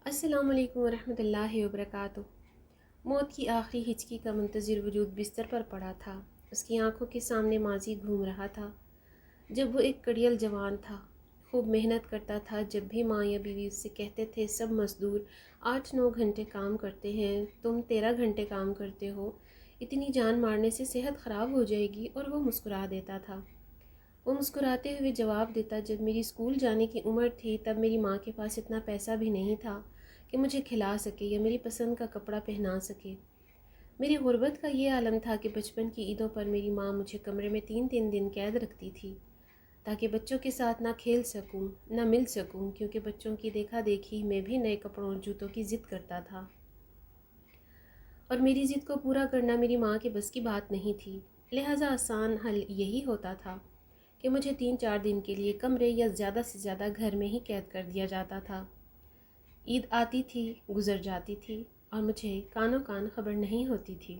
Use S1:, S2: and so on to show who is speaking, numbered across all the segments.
S1: السلام علیکم ورحمۃ اللہ وبرکاتہ۔ موت کی آخری ہچکی کا منتظر وجود بستر پر پڑا تھا۔ اس کی آنکھوں کے سامنے ماضی گھوم رہا تھا جب وہ ایک کڑیل جوان تھا، خوب محنت کرتا تھا۔ جب بھی ماں یا بیوی اس سے کہتے تھے سب مزدور 8-9 گھنٹے کام کرتے ہیں، تم 13 گھنٹے کام کرتے ہو، اتنی جان مارنے سے صحت خراب ہو جائے گی، اور وہ مسکرا دیتا تھا۔ وہ مسکراتے ہوئے جواب دیتا، جب میری اسکول جانے کی عمر تھی تب میری ماں کے پاس اتنا پیسہ بھی نہیں تھا کہ مجھے کھلا سکے یا میری پسند کا کپڑا پہنا سکے۔ میری غربت کا یہ عالم تھا کہ بچپن کی عیدوں پر میری ماں مجھے کمرے میں 3 دن قید رکھتی تھی تاکہ بچوں کے ساتھ نہ کھیل سکوں نہ مل سکوں، کیونکہ بچوں کی دیکھا دیکھی میں بھی نئے کپڑوں اور جوتوں کی ضد کرتا تھا، اور میری ضد کو پورا کرنا میری ماں کے بس کی بات نہیں تھی۔ لہٰذا آسان حل یہی ہوتا تھا کہ مجھے 3-4 دن کے لیے کمرے یا زیادہ سے زیادہ گھر میں ہی قید کر دیا جاتا تھا۔ عید آتی تھی، گزر جاتی تھی، اور مجھے کانوں کان خبر نہیں ہوتی تھی۔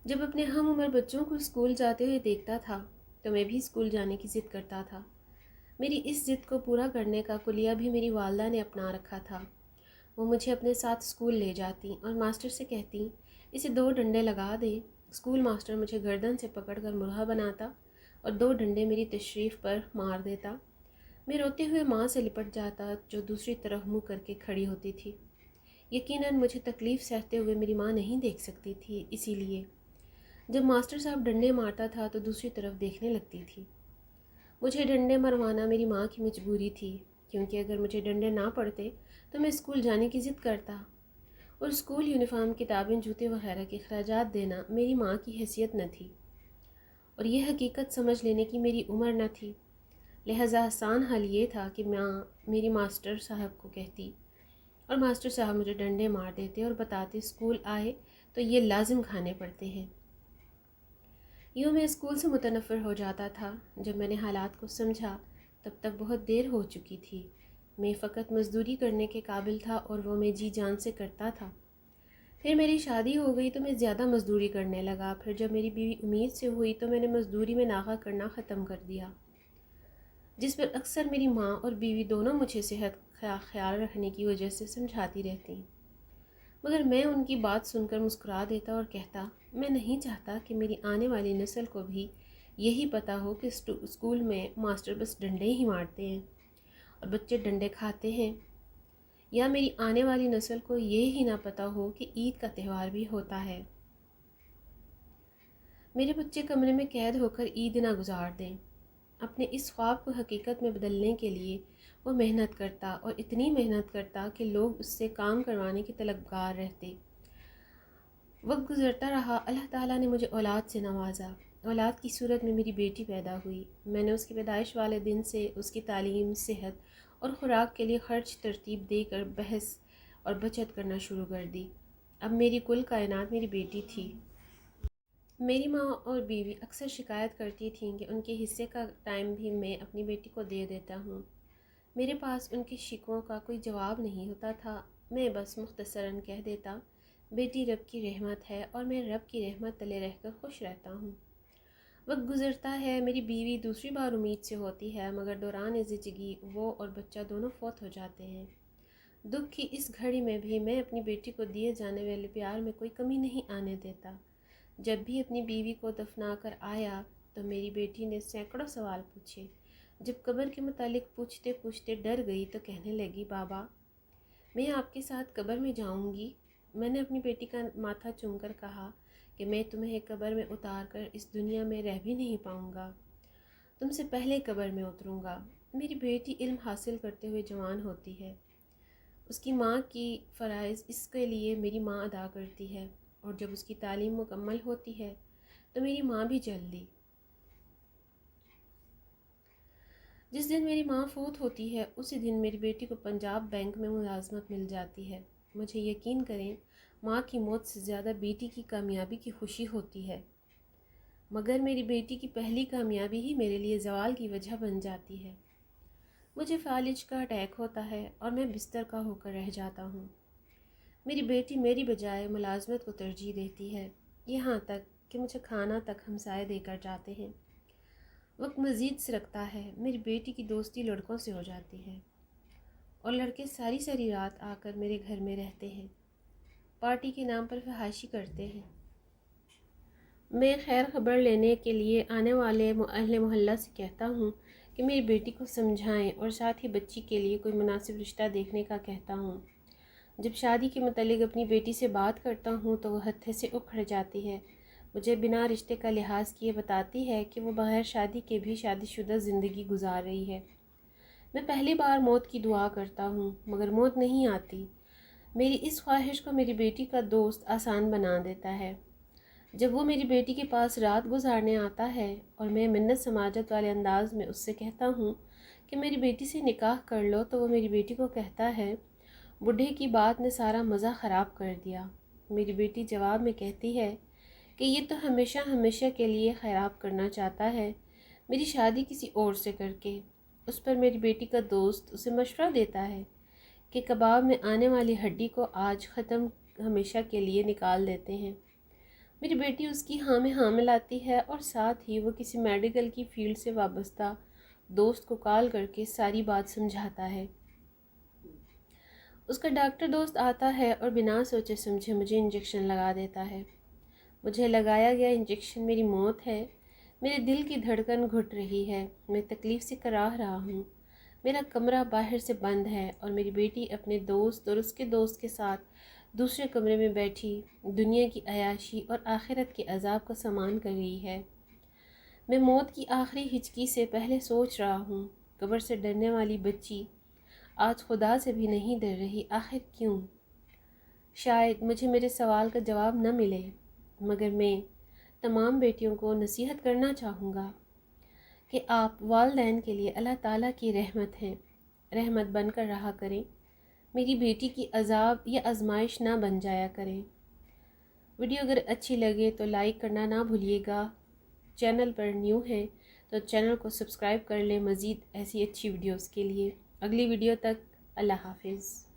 S1: جب اپنے ہم عمر بچوں کو اسکول جاتے ہوئے دیکھتا تھا تو میں بھی اسکول جانے کی ضد کرتا تھا۔ میری اس ضد کو پورا کرنے کا کلیہ بھی میری والدہ نے اپنا رکھا تھا۔ وہ مجھے اپنے ساتھ اسکول لے جاتی اور ماسٹر سے کہتی، اسے 2 ڈنڈے لگا دے۔ اسکول ماسٹر مجھے گردن سے پکڑ کر مرغا بناتا اور 2 ڈنڈے میری تشریف پر مار دیتا۔ میں روتے ہوئے ماں سے لپٹ جاتا جو دوسری طرف منہ کر کے کھڑی ہوتی تھی۔ یقیناً مجھے تکلیف سہتے ہوئے میری ماں نہیں دیکھ سکتی تھی، اسی لیے جب ماسٹر صاحب ڈنڈے مارتا تھا تو دوسری طرف دیکھنے لگتی تھی۔ مجھے ڈنڈے مروانا میری ماں کی مجبوری تھی، کیونکہ اگر مجھے ڈنڈے نہ پڑتے تو میں اسکول جانے کی ضد کرتا، اور اسکول یونیفارم، کتابیں، جوتے وغیرہ کے اخراجات دینا میری ماں کی حیثیت نہ تھی، اور یہ حقیقت سمجھ لینے کی میری عمر نہ تھی۔ لہٰذا آسان حل یہ تھا کہ ماں میری ماسٹر صاحب کو کہتی، اور ماسٹر صاحب مجھے ڈنڈے مار دیتے اور بتاتے اسکول آئے تو یہ لازم کھانے پڑتے ہیں۔ یوں میں اسکول سے متنفر ہو جاتا تھا۔ جب میں نے حالات کو سمجھا تب تک بہت دیر ہو چکی تھی۔ میں فقط مزدوری کرنے کے قابل تھا اور وہ میں جی جان سے کرتا تھا۔ پھر میری شادی ہو گئی تو میں زیادہ مزدوری کرنے لگا۔ پھر جب میری بیوی امید سے ہوئی تو میں نے مزدوری میں ناغہ کرنا ختم کر دیا، جس پر اکثر میری ماں اور بیوی دونوں مجھے صحت کا خیال رکھنے کی وجہ سے سمجھاتی رہتی، مگر میں ان کی بات سن کر مسکرا دیتا اور کہتا، میں نہیں چاہتا کہ میری آنے والی نسل کو بھی یہی پتہ ہو کہ اسکول میں ماسٹر بس ڈنڈے ہی مارتے ہیں اور بچے ڈنڈے کھاتے ہیں، یا میری آنے والی نسل کو یہ ہی نہ پتہ ہو کہ عید کا تہوار بھی ہوتا ہے۔ میرے بچے کمرے میں قید ہو کر عید نہ گزار دیں۔ اپنے اس خواب کو حقیقت میں بدلنے کے لیے وہ محنت کرتا، اور اتنی محنت کرتا کہ لوگ اس سے کام کروانے کے طلبگار رہتے۔ وقت گزرتا رہا، اللہ تعالیٰ نے مجھے اولاد سے نوازا۔ اولاد کی صورت میں میری بیٹی پیدا ہوئی۔ میں نے اس کی پیدائش والے دن سے اس کی تعلیم، صحت اور خوراک کے لیے خرچ ترتیب دے کر بحث اور بچت کرنا شروع کر دی۔ اب میری کل کائنات میری بیٹی تھی۔ میری ماں اور بیوی اکثر شکایت کرتی تھیں کہ ان کے حصے کا ٹائم بھی میں اپنی بیٹی کو دے دیتا ہوں۔ میرے پاس ان کے شکووں کا کوئی جواب نہیں ہوتا تھا۔ میں بس مختصراً کہہ دیتا، بیٹی رب کی رحمت ہے اور میں رب کی رحمت تلے رہ کر خوش رہتا ہوں۔ وقت گزرتا ہے، میری بیوی دوسری بار امید سے ہوتی ہے، مگر دوران زچگی وہ اور بچہ دونوں فوت ہو جاتے ہیں۔ دکھ کی اس گھڑی میں بھی میں اپنی بیٹی کو دیے جانے والے پیار میں کوئی کمی نہیں آنے دیتا۔ جب بھی اپنی بیوی کو دفنا کر آیا تو میری بیٹی نے سینکڑوں سوال پوچھے۔ جب قبر کے متعلق پوچھتے پوچھتے ڈر گئی تو کہنے لگی، بابا میں آپ کے ساتھ قبر میں جاؤں گی۔ میں نے اپنی بیٹی کا ماتھا چوم کر کہا کہ میں تمہیں قبر میں اتار کر اس دنیا میں رہ بھی نہیں پاؤں گا، تم سے پہلے قبر میں اتروں گا۔ میری بیٹی علم حاصل کرتے ہوئے جوان ہوتی ہے۔ اس کی ماں کی فرائض اس کے لیے میری ماں ادا کرتی ہے، اور جب اس کی تعلیم مکمل ہوتی ہے تو میری ماں بھی جلدی۔ جس دن میری ماں فوت ہوتی ہے اسی دن میری بیٹی کو پنجاب بینک میں ملازمت مل جاتی ہے۔ مجھے یقین کریں، ماں کی موت سے زیادہ بیٹی کی کامیابی کی خوشی ہوتی ہے، مگر میری بیٹی کی پہلی کامیابی ہی میرے لیے زوال کی وجہ بن جاتی ہے۔ مجھے فالج کا اٹیک ہوتا ہے اور میں بستر کا ہو کر رہ جاتا ہوں۔ میری بیٹی میری بجائے ملازمت کو ترجیح دیتی ہے، یہاں تک کہ مجھے کھانا تک ہمسائے دے کر جاتے ہیں۔ وقت مزید سرکتا ہے، میری بیٹی کی دوستی لڑکوں سے ہو جاتی ہے۔ اور لڑکے ساری ساری رات آ کر میرے گھر میں رہتے ہیں، پارٹی کے نام پر فحاشی کرتے ہیں۔ میں خیر خبر لینے کے لیے آنے والے اہل محلہ سے کہتا ہوں کہ میری بیٹی کو سمجھائیں، اور ساتھ ہی بچی کے لیے کوئی مناسب رشتہ دیکھنے کا کہتا ہوں۔ جب شادی کے متعلق اپنی بیٹی سے بات کرتا ہوں تو وہ ہتھے سے اکھڑ جاتی ہے، مجھے بنا رشتے کا لحاظ کیے بتاتی ہے کہ وہ بغیر شادی کے بھی شادی شدہ زندگی گزار رہی ہے۔ میں پہلی بار موت کی دعا کرتا ہوں مگر موت نہیں آتی۔ میری اس خواہش کو میری بیٹی کا دوست آسان بنا دیتا ہے۔ جب وہ میری بیٹی کے پاس رات گزارنے آتا ہے اور میں منت سماجت والے انداز میں اس سے کہتا ہوں کہ میری بیٹی سے نکاح کر لو، تو وہ میری بیٹی کو کہتا ہے بوڑھے کی بات نے سارا مزہ خراب کر دیا۔ میری بیٹی جواب میں کہتی ہے کہ یہ تو ہمیشہ ہمیشہ کے لیے خراب کرنا چاہتا ہے، میری شادی کسی اور سے کر کے۔ اس پر میری بیٹی کا دوست اسے مشورہ دیتا ہے کہ کباب میں آنے والی ہڈی کو آج ختم ہمیشہ کے لیے نکال دیتے ہیں۔ میری بیٹی اس کی ہاں میں ہاں ملاتی ہے، اور ساتھ ہی وہ کسی میڈیکل کی فیلڈ سے وابستہ دوست کو کال کر کے ساری بات سمجھاتا ہے۔ اس کا ڈاکٹر دوست آتا ہے اور بنا سوچے سمجھے مجھے انجیکشن لگا دیتا ہے۔ مجھے لگایا گیا انجیکشن میری موت ہے۔ میرے دل کی دھڑکن گھٹ رہی ہے، میں تکلیف سے کراہ رہا ہوں۔ میرا کمرہ باہر سے بند ہے اور میری بیٹی اپنے دوست اور اس کے دوست کے ساتھ دوسرے کمرے میں بیٹھی دنیا کی عیاشی اور آخرت کے عذاب کا سامان کر رہی ہے۔ میں موت کی آخری ہچکی سے پہلے سوچ رہا ہوں، قبر سے ڈرنے والی بچی آج خدا سے بھی نہیں ڈر رہی، آخر کیوں؟ شاید مجھے میرے سوال کا جواب نہ ملے، مگر میں تمام بیٹیوں کو نصیحت کرنا چاہوں گا کہ آپ والدین کے لیے اللہ تعالیٰ کی رحمت ہیں، رحمت بن کر رہا کریں، میری بیٹی کی عذاب یا آزمائش نہ بن جایا کریں۔ ویڈیو اگر اچھی لگے تو لائک کرنا نہ بھولیے گا، چینل پر نیو ہیں تو چینل کو سبسکرائب کر لیں مزید ایسی اچھی ویڈیوز کے لیے۔ اگلی ویڈیو تک اللہ حافظ۔